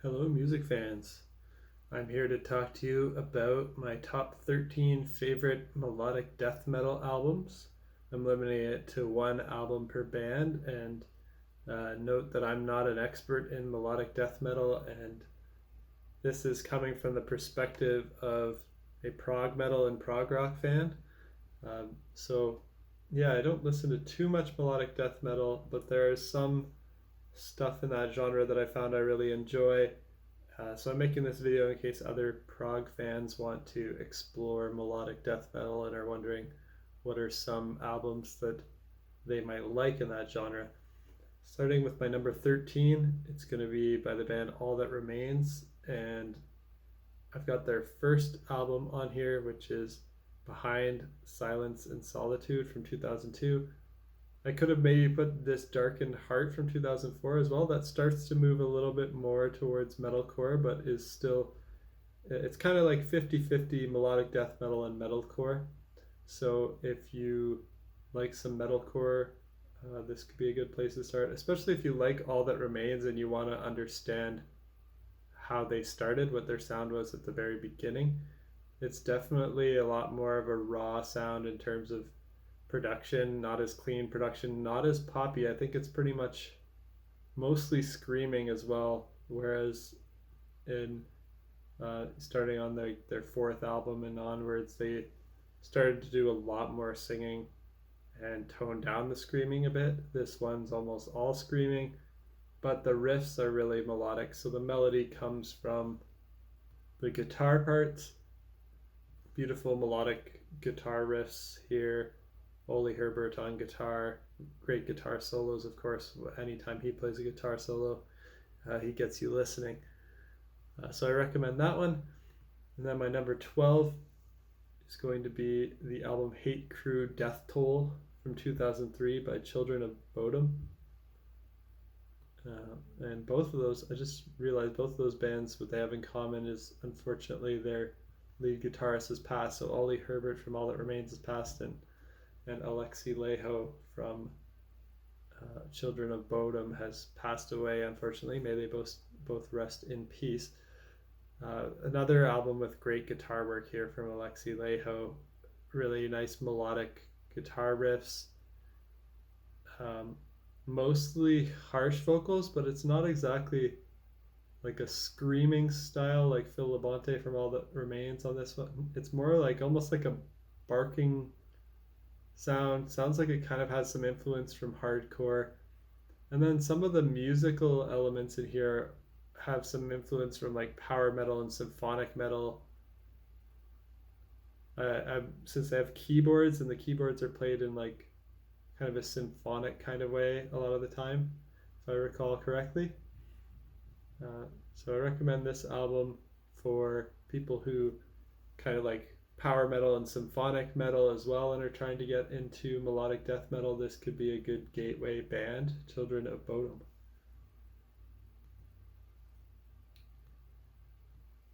Hello, music fans. I'm here to talk to you about my top 13 favorite melodic death metal albums. I'm limiting it to one album per band, and note that I'm not an expert in melodic death metal, and this is coming from the perspective of a prog metal and prog rock fan. So, yeah, I don't listen to too much melodic death metal, but there is some stuff in that genre that I found I really enjoy. So I'm making this video in case other prog fans want to explore melodic death metal and are wondering what are some albums that they might like in that genre. Starting with my number 13, it's going to be by the band All That Remains, and I've got their first album on here, which is Behind Silence and Solitude from 2002. I could have maybe put This Darkened Heart from 2004 as well. That starts to move a little bit more towards metalcore, but is still, it's kind of like 50-50 melodic death metal and metalcore. So if you like some metalcore, this could be a good place to start, especially if you like All That Remains and you want to understand how they started, what their sound was at the very beginning. It's definitely a lot more of a raw sound in terms of production, not as clean production, not as poppy. I think it's pretty much mostly screaming as well. Whereas in starting on their fourth album and onwards, they started to do a lot more singing and tone down the screaming a bit. This one's almost all screaming, but the riffs are really melodic. So the melody comes from the guitar parts, beautiful melodic guitar riffs here. Ole Herbert on guitar, great guitar solos, of course. Anytime he plays a guitar solo, he gets you listening. So I recommend that one. And then my number 12 is going to be the album Hate Crew Death Toll from 2003 by Children of Bodom. And both of those, I just realized both of those bands, what they have in common is unfortunately their lead guitarist has passed. So Ole Herbert from All That Remains has passed, and Alexi Laiho from Children of Bodom has passed away, unfortunately. May they both rest in peace. Another album with great guitar work here from Alexi Laiho. Really nice melodic guitar riffs. Mostly harsh vocals, but it's not exactly like a screaming style like Phil Labonte from All That Remains on this one. It's more like almost like a barking sounds like it kind of has some influence from hardcore, and then some of the musical elements in here have some influence from like power metal and symphonic metal. Since they have keyboards, and the keyboards are played in like kind of a symphonic kind of way a lot of the time, if I recall correctly. So I recommend this album for people who kind of like power metal and symphonic metal as well and are trying to get into melodic death metal. This could be a good gateway band, Children of Bodom.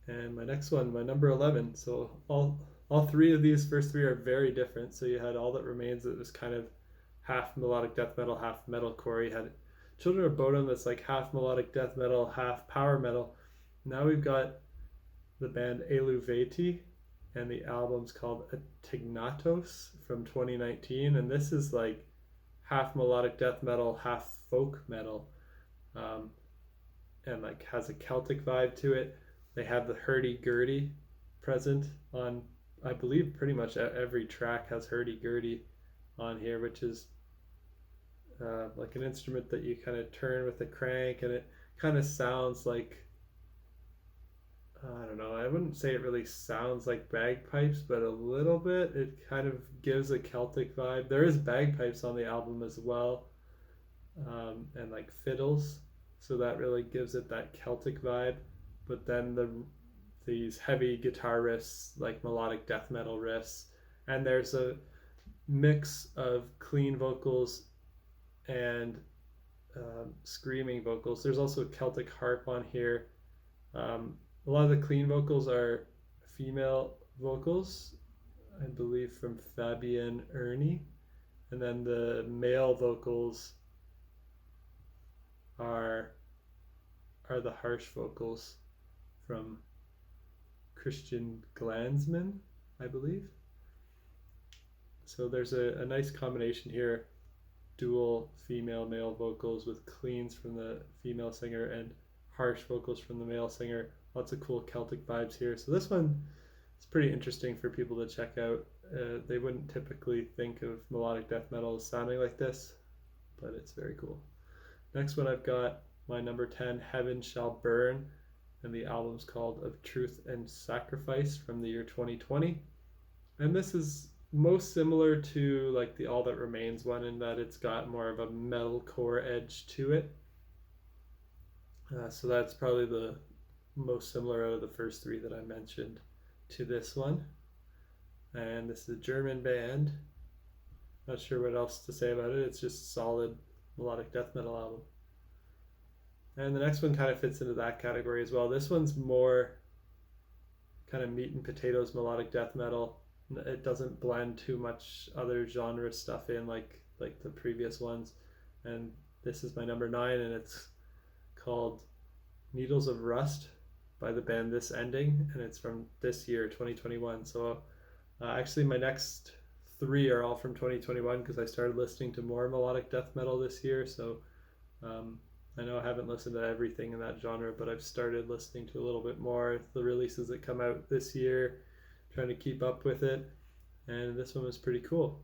And my next one, my number 11. So all three of these first three are very different. So you had All That Remains, that was kind of half melodic death metal, half metalcore. You had Children of Bodom, that's like half melodic death metal, half power metal. Now we've got the band Eluveti, and the album's called Atignatos from 2019, and this is like half melodic death metal, half folk metal, and like has a Celtic vibe to it. They have the hurdy-gurdy present on, I believe pretty much every track has hurdy-gurdy on here, which is like an instrument that you kind of turn with a crank, and it kind of sounds like, I don't know, I wouldn't say it really sounds like bagpipes, but a little bit. It kind of gives a Celtic vibe. There is bagpipes on the album as well, and like fiddles, so that really gives it that Celtic vibe. But then these heavy guitar riffs, like melodic death metal riffs, and there's a mix of clean vocals and screaming vocals. There's also a Celtic harp on here. A lot of the clean vocals are female vocals, I believe from Fabienne Ernie, and then the male vocals are are the harsh vocals from Christian Glanzman, I believe. So there's a nice combination here, dual female male vocals with cleans from the female singer and harsh vocals from the male singer. Lots of cool Celtic vibes here. So this one is pretty interesting for people to check out. They wouldn't typically think of melodic death metal as sounding like this, but it's very cool. Next one I've got my number 10, Heaven Shall Burn, and the album's called Of Truth and Sacrifice from the year 2020. And this is most similar to like the All That Remains one in that it's got more of a metalcore edge to it. So that's probably the most similar out of the first three that I mentioned to this one. And this is a German band. Not sure what else to say about it. It's just a solid melodic death metal album. And the next one kind of fits into that category as well. This one's more kind of meat and potatoes melodic death metal. It doesn't blend too much other genre stuff in like the previous ones. And this is my number 9, and it's called Needles of Rust by the band This Ending, and it's from this year, 2021. So actually my next 3 are all from 2021 because I started listening to more melodic death metal this year. So I know I haven't listened to everything in that genre, but I've started listening to a little bit more the releases that come out this year, trying to keep up with it, and this one was pretty cool.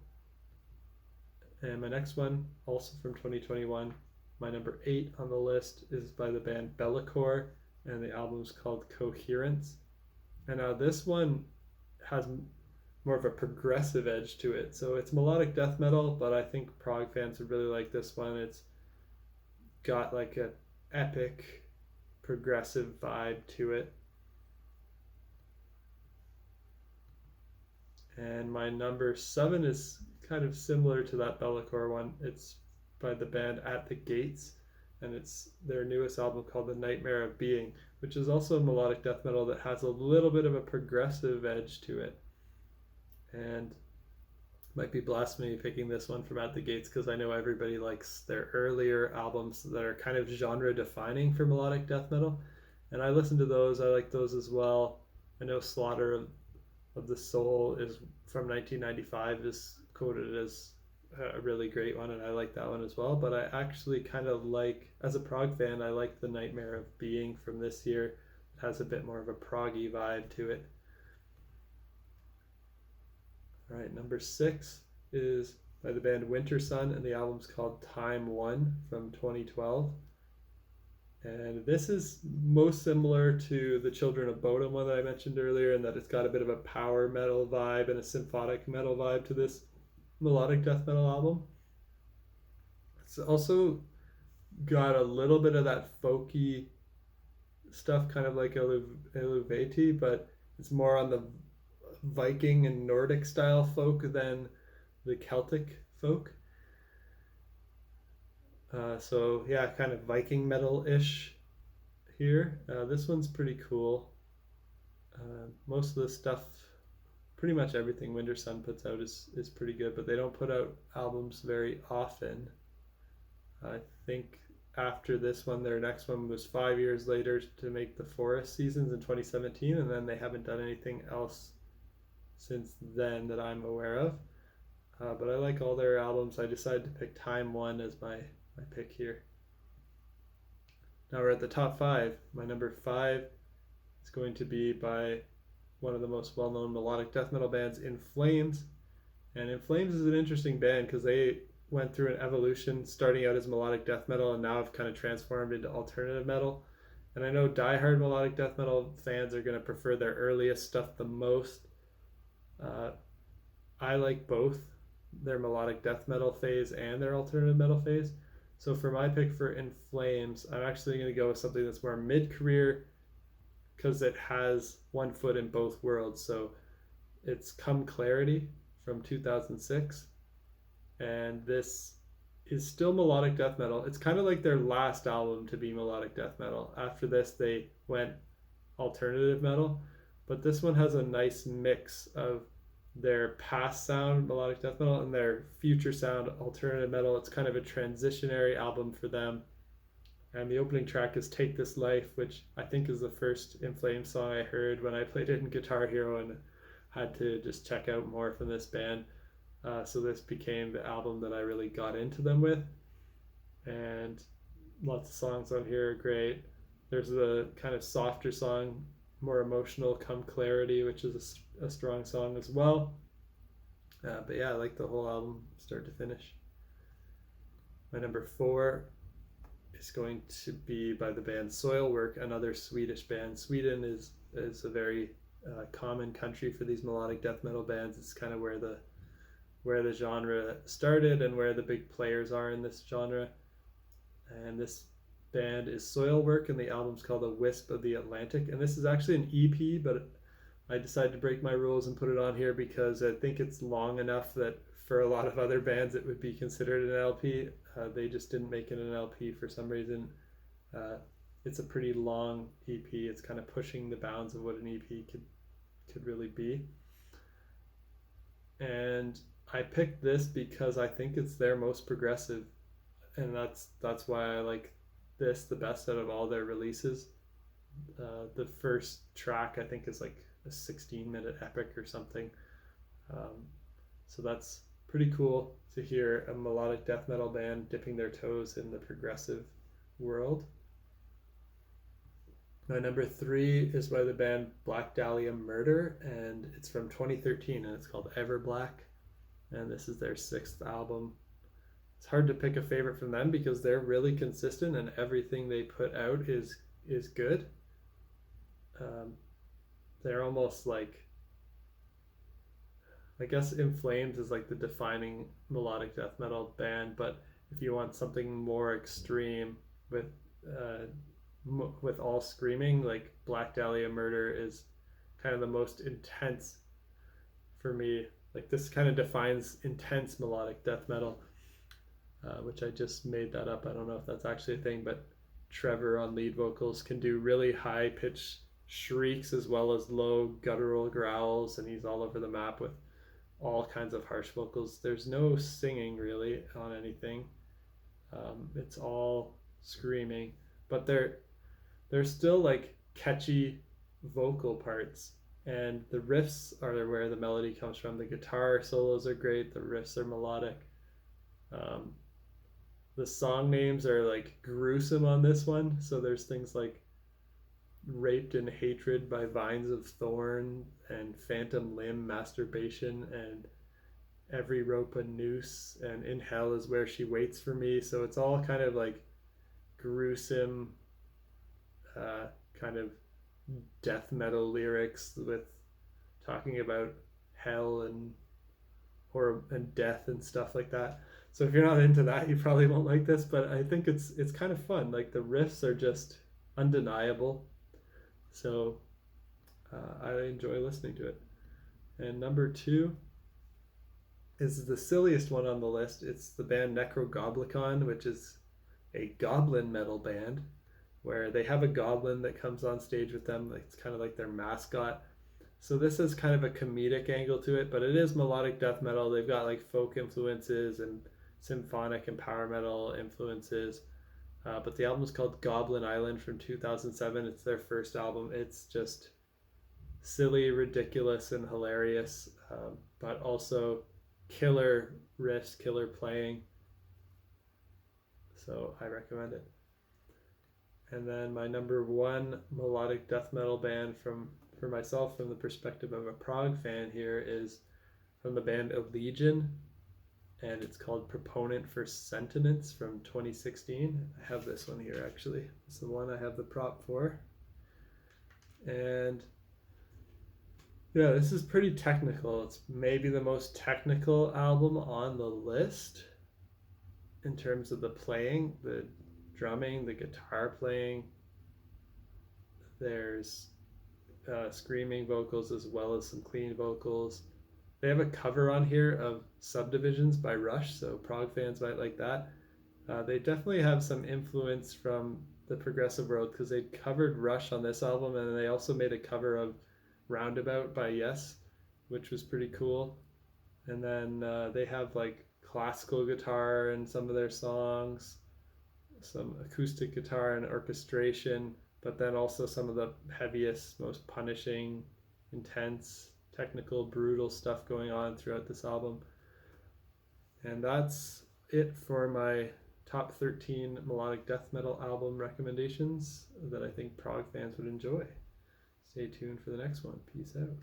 And my next one, also from 2021, my number 8 on the list, is by the band Bellacore, and the album's called Coherence. And now this one has more of a progressive edge to it, so it's melodic death metal, but I think Prog fans would really like this one. It's got like an epic progressive vibe to it. And my number 7 is kind of similar to that Bellacore one. It's by the band At the Gates, and it's their newest album called The Nightmare of Being, which is also melodic death metal that has a little bit of a progressive edge to it. And might be blasphemy picking this one from At the Gates because I know everybody likes their earlier albums that are kind of genre defining for melodic death metal, and I listen to those. I like those as well. I know Slaughter of the Soul is from 1995 is quoted as a really great one, and I like that one as well. But I actually kind of like, as a Prog fan, I like The Nightmare of Being from this year. It has a bit more of a proggy vibe to it. All right, number 6 is by the band Winter Sun, and the album's called Time One from 2012. And this is most similar to the Children of Bodom one that I mentioned earlier, in that it's got a bit of a power metal vibe and a symphonic metal vibe to this melodic death metal album. It's also got a little bit of that folky stuff, kind of like Eluveti, but it's more on the Viking and Nordic style folk than the Celtic folk. So yeah, kind of Viking metal-ish here. This one's pretty cool. Most of the stuff, pretty much everything Winter Sun puts out is pretty good, but they don't put out albums very often. I think after this one, their next one was 5 years later to make the Forest Seasons in 2017, and then they haven't done anything else since then that I'm aware of. But I like all their albums. I decided to pick Time One as my pick here. Now we're at the top 5. My number 5 is going to be by one of the most well-known melodic death metal bands, In Flames. And In Flames is an interesting band because they went through an evolution, starting out as melodic death metal and now have kind of transformed into alternative metal. And I know diehard melodic death metal fans are going to prefer their earliest stuff the most. I like both their melodic death metal phase and their alternative metal phase. So for my pick for In Flames, I'm actually going to go with something that's more mid-career because it has one foot in both worlds. So it's Come Clarity from 2006, and this is still melodic death metal. It's kind of like their last album to be melodic death metal. After this, they went alternative metal, but this one has a nice mix of their past sound melodic death metal and their future sound alternative metal. It's kind of a transitionary album for them. And the opening track is Take This Life, which I think is the first In Flames song I heard when I played it in Guitar Hero and had to just check out more from this band. So this became the album that I really got into them with. And lots of songs on here are great. There's a kind of softer song, more emotional, Come Clarity, which is a strong song as well. But yeah, I like the whole album, start to finish. My number 4 is going to be by the band Soilwork, another Swedish band. Sweden is a very common country for these melodic death metal bands. It's kind of where the genre started and where the big players are in this genre. And this band is Soilwork, and the album's called A Wisp of the Atlantic. And this is actually an EP, but I decided to break my rules and put it on here because I think it's long enough that for a lot of other bands it would be considered an LP. They just didn't make it an LP for some reason. It's a pretty long EP. It's kind of pushing the bounds of what an EP could really be. And I picked this because I think it's their most progressive, and that's why I like this the best out of all their releases. The first track I think is like a 16-minute epic or something. So that's pretty cool to hear a melodic death metal band dipping their toes in the progressive world. My number 3 is by the band Black Dahlia Murder, and it's from 2013, and it's called Everblack, and this is their 6th album. It's hard to pick a favorite from them because they're really consistent and everything they put out is good. They're almost like, I guess In Flames is like the defining melodic death metal band, but if you want something more extreme with all screaming, like Black Dahlia Murder is kind of the most intense for me. Like this kind of defines intense melodic death metal, which I just made that up. I don't know if that's actually a thing, but Trevor on lead vocals can do really high pitched shrieks as well as low guttural growls, and he's all over the map with all kinds of harsh vocals. There's no singing really on anything. It's all screaming, but they're still like catchy vocal parts, and the riffs are where the melody comes from. The guitar solos are great, the riffs are melodic. The song names are like gruesome on this one, so there's things like Raped in Hatred by Vines of Thorn and Phantom Limb Masturbation and Every Rope a Noose and In Hell is Where She Waits for Me. So it's all kind of like gruesome kind of death metal lyrics with talking about hell and horror and death and stuff like that. So if you're not into that, you probably won't like this, but I think it's kind of fun. Like the riffs are just undeniable. So I enjoy listening to it. And number 2 is the silliest one on the list. It's the band Necrogoblicon, which is a goblin metal band where they have a goblin that comes on stage with them. It's kind of like their mascot. So this is kind of a comedic angle to it, but it is melodic death metal. They've got like folk influences and symphonic and power metal influences. But the album is called Goblin Island from 2007. It's their first album. It's just silly, ridiculous, and hilarious, but also killer riffs, killer playing. So I recommend it. And then my number 1 melodic death metal band for myself, from the perspective of a Prog fan here, is from the band Allegion, and it's called Proponent for Sentiments from 2016. I have this one here actually. It's the one I have the prop for. And yeah, this is pretty technical. It's maybe the most technical album on the list in terms of the playing, the drumming, the guitar playing. There's screaming vocals as well as some clean vocals. They have a cover on here of Subdivisions by Rush, so Prog fans might like that. They definitely have some influence from the progressive world because they covered Rush on this album, and they also made a cover of Roundabout by Yes, which was pretty cool. And then they have like classical guitar in some of their songs, some acoustic guitar and orchestration, but then also some of the heaviest, most punishing, intense, technical, brutal stuff going on throughout this album. And that's it for my top 13 melodic death metal album recommendations that I think prog fans would enjoy. Stay tuned for the next one. Peace out.